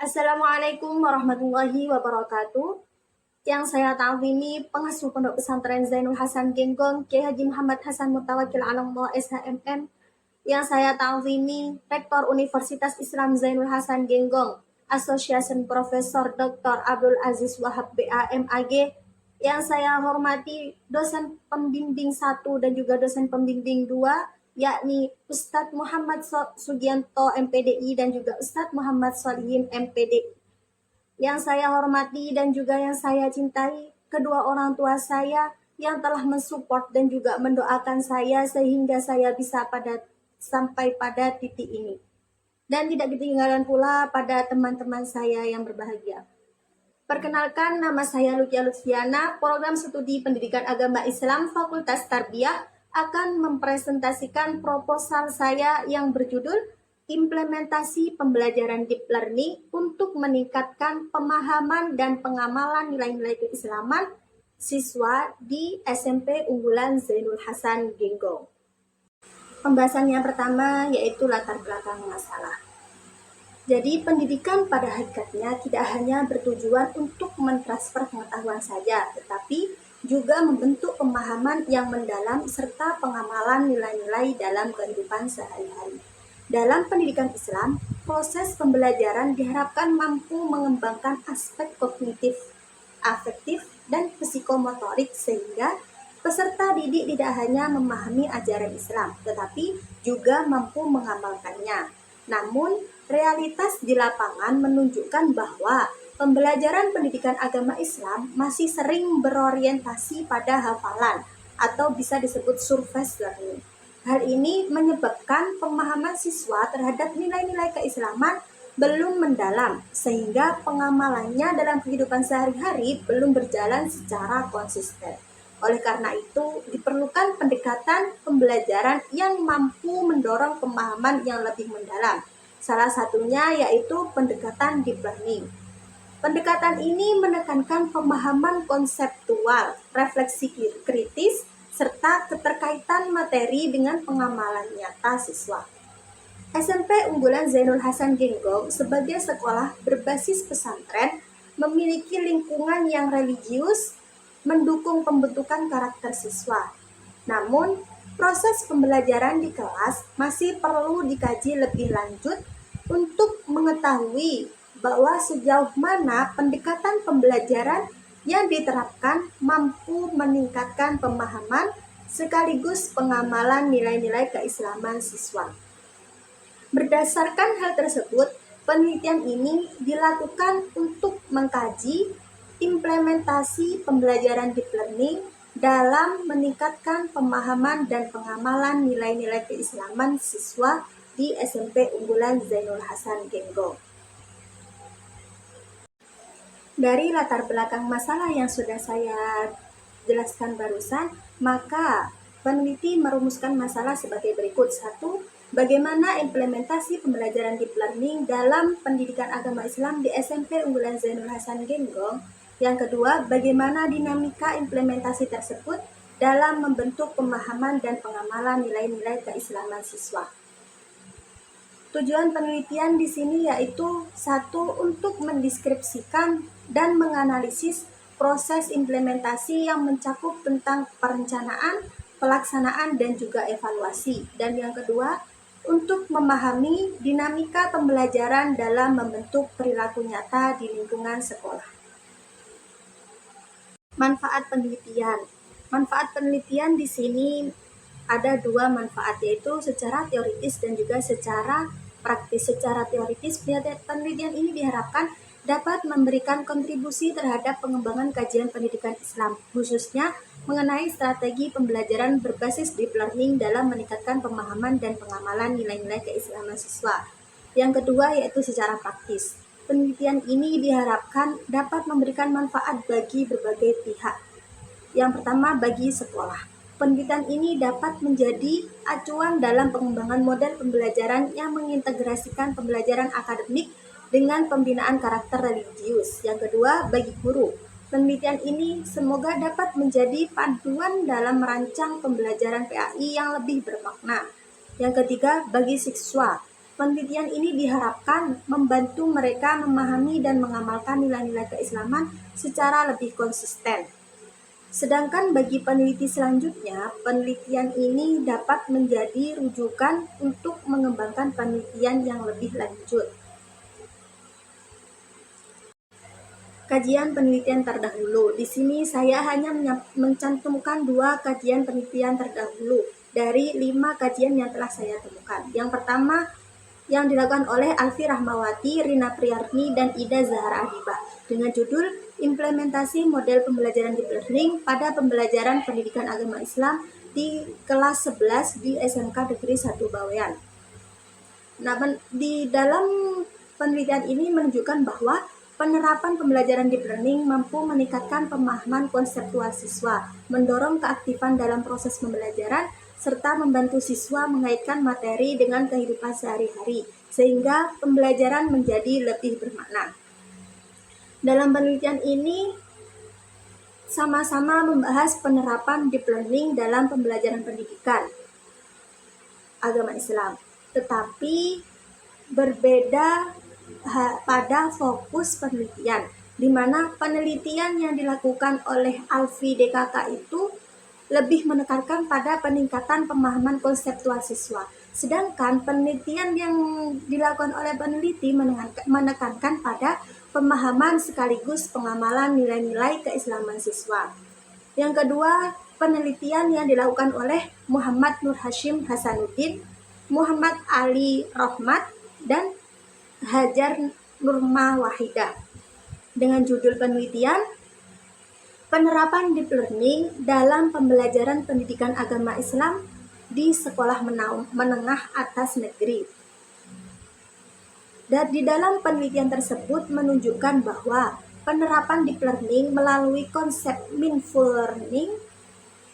Assalamualaikum warahmatullahi wabarakatuh. Yang saya tahu ini pengasuh Pondok Pesantren Zainul Hasan Genggong, Kiai Haji Muhammad Hasan Mutawakil Alamullah SHMM. Yang saya tahu ini Rektor Universitas Islam Zainul Hasan Genggong, Association Profesor Dr. Abdul Aziz Wahab BAMAG. Yang saya hormati dosen pembimbing 1 dan juga dosen pembimbing 2, yakni Ustadz Muhammad Sugianto MPDI dan juga Ustadz Muhammad Solihin MPDI. Yang saya hormati dan juga yang saya cintai kedua orang tua saya yang telah mensupport dan juga mendoakan saya sehingga saya bisa sampai pada titik ini. Dan tidak ketinggalan pula pada teman-teman saya yang berbahagia. Perkenalkan, nama saya Lucia Lutfiana, program studi Pendidikan Agama Islam Fakultas Tarbiyah akan mempresentasikan proposal saya yang berjudul Implementasi Pembelajaran Deep Learning untuk meningkatkan pemahaman dan pengamalan nilai-nilai keislaman siswa di SMP Unggulan Zainul Hasan Genggong. Pembahasan yang pertama yaitu latar belakang masalah. Jadi pendidikan pada hakikatnya tidak hanya bertujuan untuk mentransfer pengetahuan saja, tetapi juga membentuk pemahaman yang mendalam serta pengamalan nilai-nilai dalam kehidupan sehari-hari. Dalam pendidikan Islam, proses pembelajaran diharapkan mampu mengembangkan aspek kognitif, afektif, dan psikomotorik sehingga peserta didik tidak hanya memahami ajaran Islam, tetapi juga mampu mengamalkannya. Namun, realitas di lapangan menunjukkan bahwa pembelajaran pendidikan agama Islam masih sering berorientasi pada hafalan atau bisa disebut surface learning. Hal ini menyebabkan pemahaman siswa terhadap nilai-nilai keislaman belum mendalam, sehingga pengamalannya dalam kehidupan sehari-hari belum berjalan secara konsisten. Oleh karena itu, diperlukan pendekatan pembelajaran yang mampu mendorong pemahaman yang lebih mendalam. Salah satunya yaitu pendekatan deep learning. Pendekatan ini menekankan pemahaman konseptual, refleksi kritis, serta keterkaitan materi dengan pengamalan nyata siswa. SMP Unggulan Zainul Hasan Genggong sebagai sekolah berbasis pesantren memiliki lingkungan yang religius, mendukung pembentukan karakter siswa. Namun, proses pembelajaran di kelas masih perlu dikaji lebih lanjut untuk mengetahui bahwa sejauh mana pendekatan pembelajaran yang diterapkan mampu meningkatkan pemahaman sekaligus pengamalan nilai-nilai keislaman siswa. Berdasarkan hal tersebut, penelitian ini dilakukan untuk mengkaji implementasi pembelajaran deep learning dalam meningkatkan pemahaman dan pengamalan nilai-nilai keislaman siswa di SMP Unggulan Zainul Hasan Genggong. Dari latar belakang masalah yang sudah saya jelaskan barusan, maka peneliti merumuskan masalah sebagai berikut. 1. Bagaimana implementasi pembelajaran deep learning dalam pendidikan agama Islam di SMP Unggulan Zainul Hasan Genggong. Yang kedua, bagaimana dinamika implementasi tersebut dalam membentuk pemahaman dan pengamalan nilai-nilai keislaman siswa. Tujuan penelitian di sini yaitu 1. Untuk mendeskripsikan dan menganalisis proses implementasi yang mencakup tentang perencanaan, pelaksanaan, dan juga evaluasi. Dan yang kedua, untuk memahami dinamika pembelajaran dalam membentuk perilaku nyata di lingkungan sekolah. Manfaat penelitian. Manfaat penelitian di sini ada 2 manfaat, yaitu secara teoritis dan juga secara praktis. Secara teoritis, penelitian ini diharapkan dapat memberikan kontribusi terhadap pengembangan kajian pendidikan Islam, khususnya mengenai strategi pembelajaran berbasis deep learning dalam meningkatkan pemahaman dan pengamalan nilai-nilai keislaman siswa. Yang kedua yaitu secara praktis. Penelitian ini diharapkan dapat memberikan manfaat bagi berbagai pihak. Yang pertama, bagi sekolah. Penelitian ini dapat menjadi acuan dalam pengembangan model pembelajaran yang mengintegrasikan pembelajaran akademik dengan pembinaan karakter religius. Yang kedua, bagi guru. Penelitian ini semoga dapat menjadi panduan dalam merancang pembelajaran PAI yang lebih bermakna. Yang ketiga, bagi siswa. Penelitian ini diharapkan membantu mereka memahami dan mengamalkan nilai-nilai keislaman secara lebih konsisten. Sedangkan bagi peneliti selanjutnya, penelitian ini dapat menjadi rujukan untuk mengembangkan penelitian yang lebih lanjut. Kajian penelitian terdahulu. Di sini saya hanya mencantumkan 2 kajian penelitian terdahulu dari 5 kajian yang telah saya temukan. Yang pertama yang dilakukan oleh Alfi Rahmawati, Rina Priyarni, dan Ida Zahra Adibah dengan judul Implementasi Model Pembelajaran Deep Learning pada Pembelajaran Pendidikan Agama Islam di kelas 11 di SMK Negeri 1 Bawean. Nah, di dalam penelitian ini menunjukkan bahwa penerapan pembelajaran deep learning mampu meningkatkan pemahaman konseptual siswa, mendorong keaktifan dalam proses pembelajaran, serta membantu siswa mengaitkan materi dengan kehidupan sehari-hari, sehingga pembelajaran menjadi lebih bermakna. Dalam penelitian ini, sama-sama membahas penerapan deep learning dalam pembelajaran pendidikan agama Islam, tetapi berbeda pada fokus penelitian, di mana penelitian yang dilakukan oleh Alfi DKK itu lebih menekankan pada peningkatan pemahaman konseptual siswa. Sedangkan penelitian yang dilakukan oleh peneliti menekankan pada pemahaman sekaligus pengamalan nilai-nilai keislaman siswa. Yang kedua, penelitian yang dilakukan oleh Muhammad Nur Hashim Hasanuddin, Muhammad Ali Rohmat, dan Hajar Nurma Wahidah dengan judul penelitian Penerapan Deep Learning dalam Pembelajaran Pendidikan Agama Islam di Sekolah Menengah Atas Negeri. Dan di dalam penelitian tersebut menunjukkan bahwa penerapan deep learning melalui konsep meaningful learning,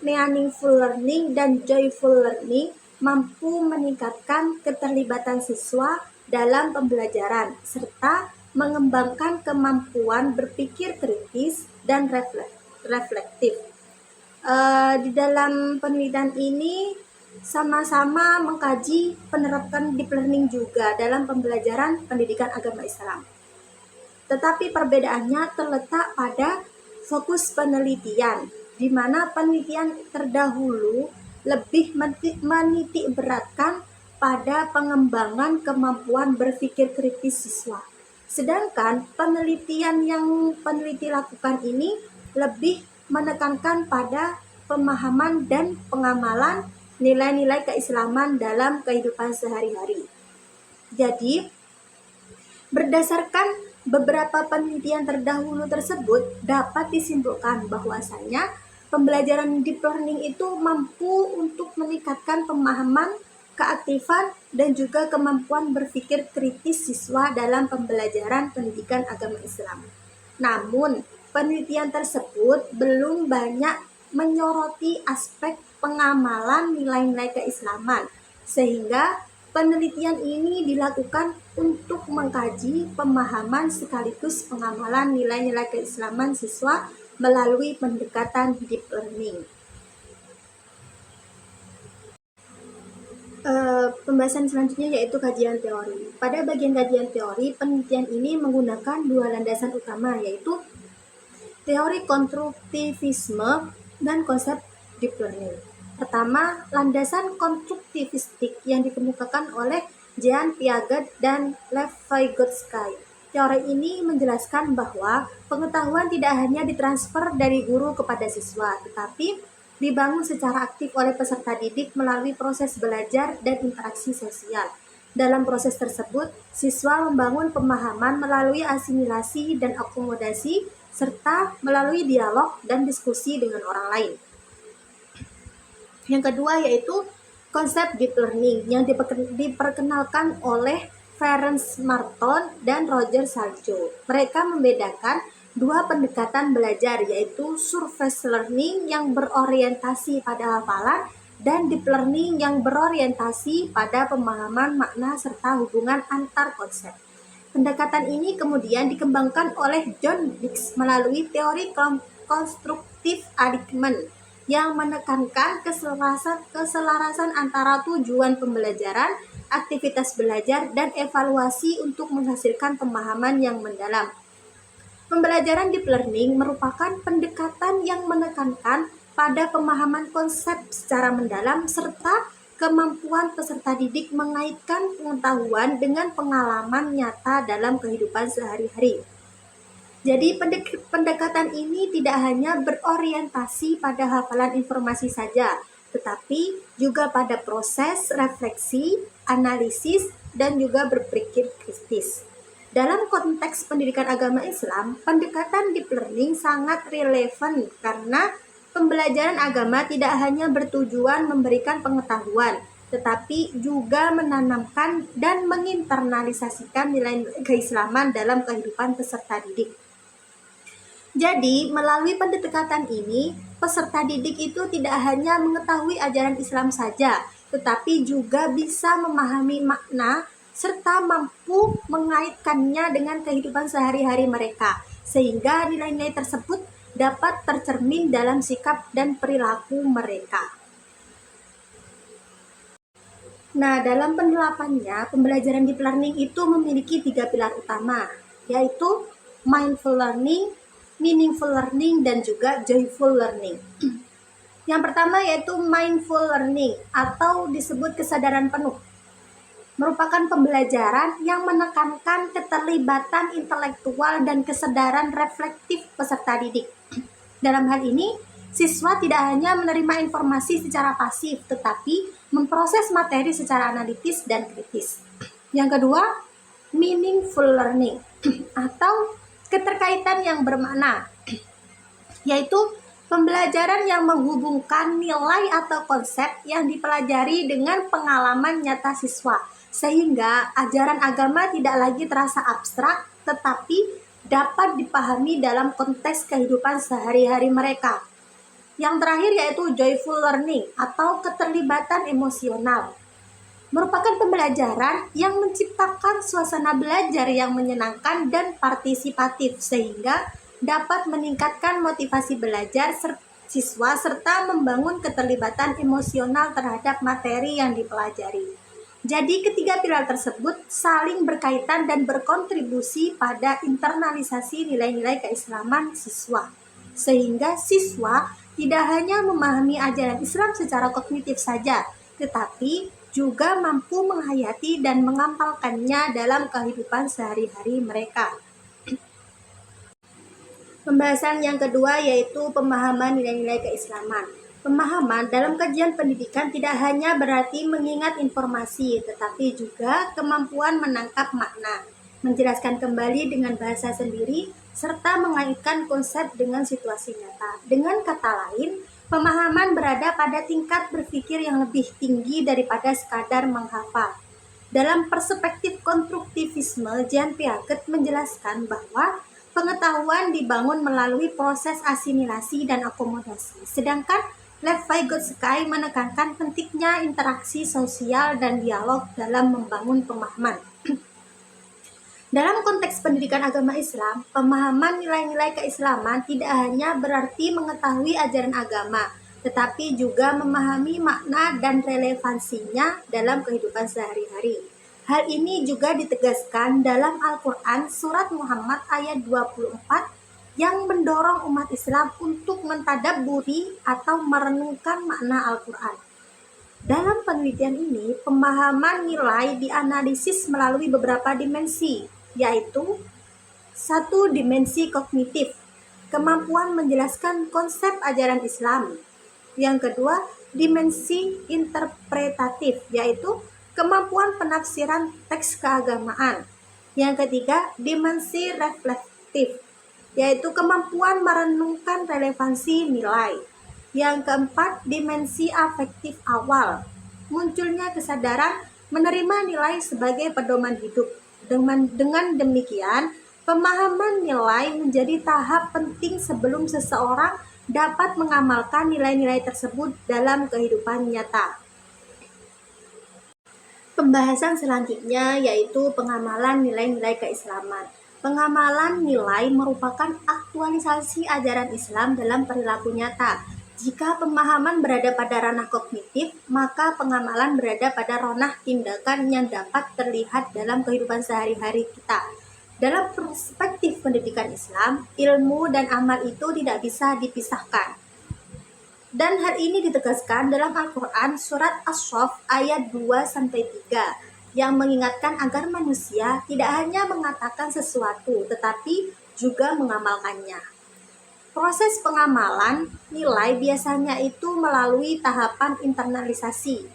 meaningful learning, dan joyful learning mampu meningkatkan keterlibatan siswa dalam pembelajaran serta mengembangkan kemampuan berpikir kritis dan reflektif. Di dalam penelitian ini sama-sama mengkaji penerapan deep learning juga dalam pembelajaran pendidikan agama Islam. Tetapi perbedaannya terletak pada fokus penelitian, di mana penelitian terdahulu lebih menitik beratkan pada pengembangan kemampuan berpikir kritis siswa. Sedangkan penelitian yang peneliti lakukan ini lebih menekankan pada pemahaman dan pengamalan nilai-nilai keislaman dalam kehidupan sehari-hari. Jadi, berdasarkan beberapa penelitian terdahulu tersebut, dapat disimpulkan bahwasanya pembelajaran deep learning itu mampu untuk meningkatkan pemahaman, keaktifan, dan juga kemampuan berpikir kritis siswa dalam pembelajaran pendidikan agama Islam. Namun, penelitian tersebut belum banyak menyoroti aspek pengamalan nilai-nilai keislaman, sehingga penelitian ini dilakukan untuk mengkaji pemahaman sekaligus pengamalan nilai-nilai keislaman siswa melalui pendekatan deep learning. Pembahasan selanjutnya yaitu kajian teori. Pada bagian kajian teori, penelitian ini menggunakan 2 landasan utama, yaitu teori konstruktivisme dan konsep deep learning. Pertama, landasan konstruktivistik yang dikemukakan oleh Jean Piaget dan Lev Vygotsky. Teori ini menjelaskan bahwa pengetahuan tidak hanya ditransfer dari guru kepada siswa, tetapi dibangun secara aktif oleh peserta didik melalui proses belajar dan interaksi sosial. Dalam proses tersebut, siswa membangun pemahaman melalui asimilasi dan akomodasi, serta melalui dialog dan diskusi dengan orang lain. Yang kedua yaitu konsep deep learning yang diperkenalkan oleh Ferenc Marton dan Roger Saljo. Mereka membedakan 2 pendekatan belajar, yaitu surface learning yang berorientasi pada hafalan dan deep learning yang berorientasi pada pemahaman makna serta hubungan antar konsep. Pendekatan ini kemudian dikembangkan oleh John Dix melalui teori konstruktif alignment yang menekankan keselarasan antara tujuan pembelajaran aktivitas belajar, dan evaluasi untuk menghasilkan pemahaman yang mendalam. Pembelajaran deep learning merupakan pendekatan yang menekankan pada pemahaman konsep secara mendalam serta kemampuan peserta didik mengaitkan pengetahuan dengan pengalaman nyata dalam kehidupan sehari-hari. Jadi pendekatan ini tidak hanya berorientasi pada hafalan informasi saja, tetapi juga pada proses refleksi, analisis, dan juga berpikir kritis. Dalam konteks pendidikan agama Islam, pendekatan deep learning sangat relevan karena pembelajaran agama tidak hanya bertujuan memberikan pengetahuan, tetapi juga menanamkan dan menginternalisasikan nilai keislaman dalam kehidupan peserta didik. Jadi, melalui pendekatan ini, peserta didik itu tidak hanya mengetahui ajaran Islam saja, tetapi juga bisa memahami makna serta mampu mengaitkannya dengan kehidupan sehari-hari mereka, sehingga nilai-nilai tersebut dapat tercermin dalam sikap dan perilaku mereka. Nah, dalam penerapannya, pembelajaran deep learning itu memiliki 3 pilar utama, yaitu mindful learning, meaningful learning, dan juga joyful learning. Yang pertama yaitu mindful learning atau disebut kesadaran penuh. Merupakan pembelajaran yang menekankan keterlibatan intelektual dan kesadaran reflektif peserta didik. Dalam hal ini, siswa tidak hanya menerima informasi secara pasif, tetapi memproses materi secara analitis dan kritis. Yang kedua, meaningful learning atau keterkaitan yang bermakna, yaitu pembelajaran yang menghubungkan nilai atau konsep yang dipelajari dengan pengalaman nyata siswa, sehingga ajaran agama tidak lagi terasa abstrak, tetapi dapat dipahami dalam konteks kehidupan sehari-hari mereka. Yang terakhir yaitu joyful learning atau keterlibatan emosional. Merupakan pembelajaran yang menciptakan suasana belajar yang menyenangkan dan partisipatif sehingga dapat meningkatkan motivasi belajar siswa serta membangun keterlibatan emosional terhadap materi yang dipelajari. Jadi ketiga pilar tersebut saling berkaitan dan berkontribusi pada internalisasi nilai-nilai keislaman siswa. Sehingga siswa tidak hanya memahami ajaran Islam secara kognitif saja, tetapi juga mampu menghayati dan mengamalkannya dalam kehidupan sehari-hari mereka. Pembahasan yang kedua yaitu pemahaman nilai-nilai keislaman. Pemahaman dalam kajian pendidikan tidak hanya berarti mengingat informasi, tetapi juga kemampuan menangkap makna, menjelaskan kembali dengan bahasa sendiri, serta mengaitkan konsep dengan situasi nyata. Dengan kata lain, pemahaman berada pada tingkat berpikir yang lebih tinggi daripada sekadar menghafal. Dalam perspektif konstruktivisme, Jean Piaget menjelaskan bahwa pengetahuan dibangun melalui proses asimilasi dan akomodasi, sedangkan Lev Vygotsky menekankan pentingnya interaksi sosial dan dialog dalam membangun pemahaman. Dalam konteks pendidikan agama Islam, pemahaman nilai-nilai keislaman tidak hanya berarti mengetahui ajaran agama, tetapi juga memahami makna dan relevansinya dalam kehidupan sehari-hari. Hal ini juga ditegaskan dalam Al-Quran Surat Muhammad ayat 24 yang mendorong umat Islam untuk mentadabburi atau merenungkan makna Al-Quran. Dalam penelitian ini, pemahaman nilai dianalisis melalui beberapa dimensi, yaitu satu, dimensi kognitif, kemampuan menjelaskan konsep ajaran Islam. Yang kedua, dimensi interpretatif, yaitu kemampuan penafsiran teks keagamaan. Yang ketiga, dimensi reflektif, yaitu kemampuan merenungkan relevansi nilai. Yang keempat, dimensi afektif awal, munculnya kesadaran menerima nilai sebagai pedoman hidup. Dengan demikian, pemahaman nilai menjadi tahap penting sebelum seseorang dapat mengamalkan nilai-nilai tersebut dalam kehidupan nyata. Pembahasan selanjutnya yaitu pengamalan nilai-nilai keislaman. Pengamalan nilai merupakan aktualisasi ajaran Islam dalam perilaku nyata. Jika pemahaman berada pada ranah kognitif, maka pengamalan berada pada ranah tindakan yang dapat terlihat dalam kehidupan sehari-hari kita. Dalam perspektif pendidikan Islam, ilmu dan amal itu tidak bisa dipisahkan. Dan hal ini ditegaskan dalam Al-Quran surat As-Saff ayat 2-3 yang mengingatkan agar manusia tidak hanya mengatakan sesuatu tetapi juga mengamalkannya. Proses pengamalan nilai biasanya itu melalui tahapan internalisasi,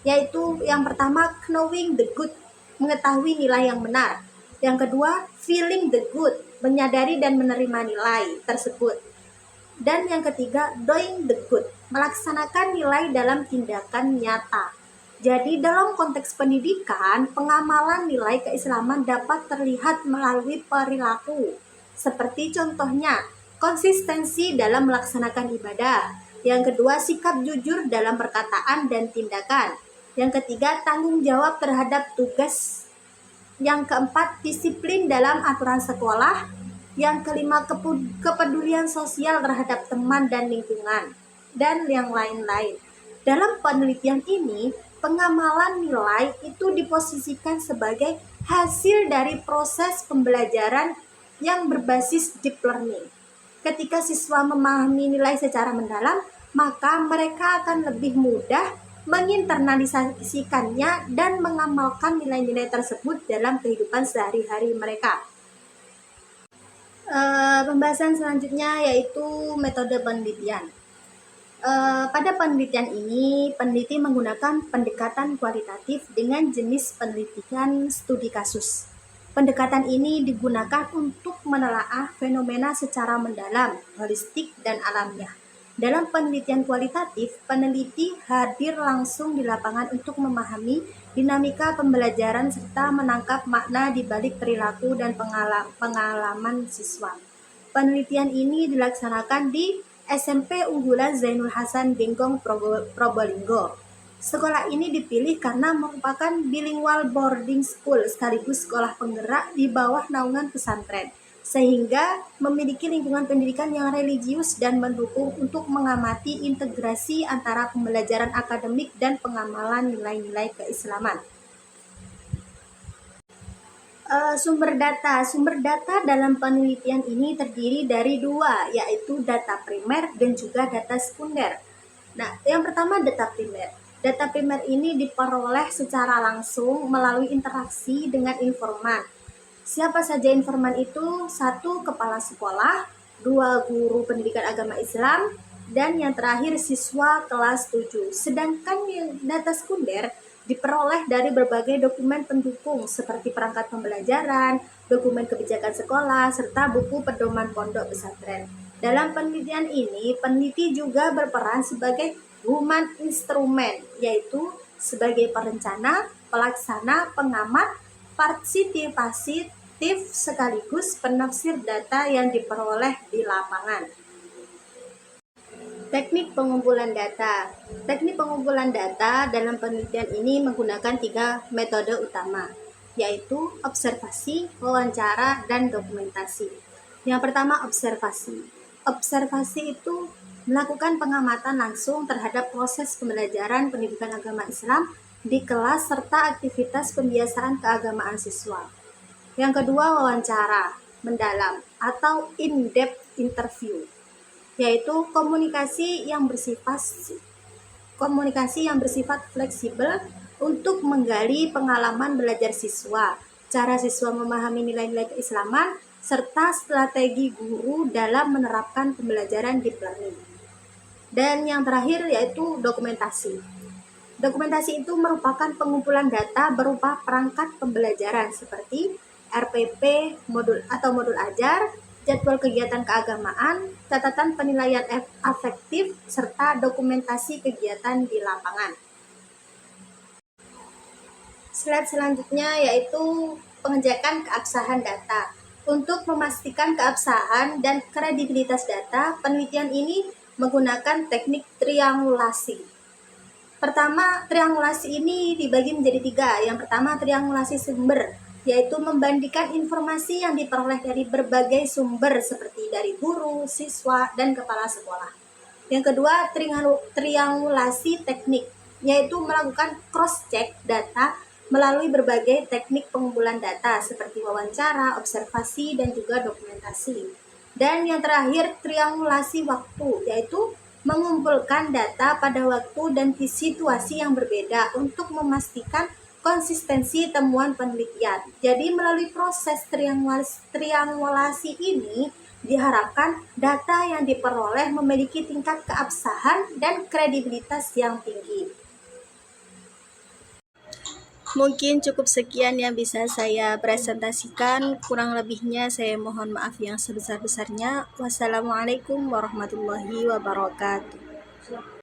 yaitu yang pertama knowing the good, mengetahui nilai yang benar. Yang kedua feeling the good, menyadari dan menerima nilai tersebut. Dan yang ketiga doing the good, melaksanakan nilai dalam tindakan nyata. Jadi dalam konteks pendidikan, pengamalan nilai keislaman dapat terlihat melalui perilaku. Seperti contohnya, konsistensi dalam melaksanakan ibadah. Yang kedua, sikap jujur dalam perkataan dan tindakan. Yang ketiga, tanggung jawab terhadap tugas. Yang keempat, disiplin dalam aturan sekolah. Yang kelima, kepedulian sosial terhadap teman dan lingkungan. Dan yang lain-lain. Dalam penelitian ini, pengamalan nilai itu diposisikan sebagai hasil dari proses pembelajaran yang berbasis deep learning. Ketika siswa memahami nilai secara mendalam, maka mereka akan lebih mudah menginternalisasikannya dan mengamalkan nilai-nilai tersebut dalam kehidupan sehari-hari mereka. Pembahasan selanjutnya yaitu metode penelitian. Pada penelitian ini, peneliti menggunakan pendekatan kualitatif dengan jenis penelitian studi kasus. Pendekatan ini digunakan untuk menelaah fenomena secara mendalam, holistik, dan alamiah. Dalam penelitian kualitatif, peneliti hadir langsung di lapangan untuk memahami dinamika pembelajaran serta menangkap makna di balik perilaku dan pengalaman siswa. Penelitian ini dilaksanakan di SMP Unggulan Zainul Hasan Genggong Probolinggo. Sekolah ini dipilih karena merupakan bilingual boarding school sekaligus sekolah penggerak di bawah naungan pesantren, sehingga memiliki lingkungan pendidikan yang religius dan mendukung untuk mengamati integrasi antara pembelajaran akademik dan pengamalan nilai-nilai keislaman. Sumber data dalam penelitian ini terdiri dari dua, yaitu data primer dan juga data sekunder. Nah, yang pertama data primer. Data primer ini diperoleh secara langsung melalui interaksi dengan informan. Siapa saja informan itu? 1. Kepala sekolah, 2. Guru pendidikan agama Islam, dan yang terakhir siswa kelas 7. Sedangkan yang data sekunder diperoleh dari berbagai dokumen pendukung seperti perangkat pembelajaran, dokumen kebijakan sekolah, serta buku pedoman pondok pesantren. Dalam penelitian ini, peneliti juga berperan sebagai human instrument, yaitu sebagai perencana, pelaksana, pengamat, partisipatif sekaligus penafsir data yang diperoleh di lapangan. Teknik pengumpulan data. Teknik pengumpulan data dalam penelitian ini menggunakan 3 metode utama, yaitu observasi, wawancara, dan dokumentasi. Yang pertama, observasi. Observasi itu melakukan pengamatan langsung terhadap proses pembelajaran pendidikan agama Islam di kelas serta aktivitas pembiasaan keagamaan siswa. Yang kedua, wawancara mendalam atau in-depth interview, yaitu komunikasi yang bersifat fleksibel untuk menggali pengalaman belajar siswa, cara siswa memahami nilai-nilai keislaman, serta strategi guru dalam menerapkan pembelajaran deep learning. Dan yang terakhir yaitu dokumentasi. Dokumentasi itu merupakan pengumpulan data berupa perangkat pembelajaran seperti RPP, modul ajar, jadwal kegiatan keagamaan, catatan penilaian afektif, serta dokumentasi kegiatan di lapangan. Slide selanjutnya yaitu pengecekan keabsahan data. Untuk memastikan keabsahan dan kredibilitas data, penelitian ini menggunakan teknik triangulasi. Pertama, triangulasi ini dibagi menjadi 3. Yang pertama, triangulasi sumber, yaitu membandingkan informasi yang diperoleh dari berbagai sumber seperti dari guru, siswa, dan kepala sekolah. Yang kedua, triangulasi teknik, yaitu melakukan cross-check data melalui berbagai teknik pengumpulan data seperti wawancara, observasi, dan juga dokumentasi. Dan yang terakhir, triangulasi waktu, yaitu mengumpulkan data pada waktu dan situasi yang berbeda untuk memastikan konsistensi temuan penelitian. Jadi melalui proses triangulasi ini diharapkan data yang diperoleh memiliki tingkat keabsahan dan kredibilitas yang tinggi. Mungkin cukup sekian yang bisa saya presentasikan. Kurang lebihnya saya mohon maaf yang sebesar-besarnya. Wassalamualaikum warahmatullahi wabarakatuh.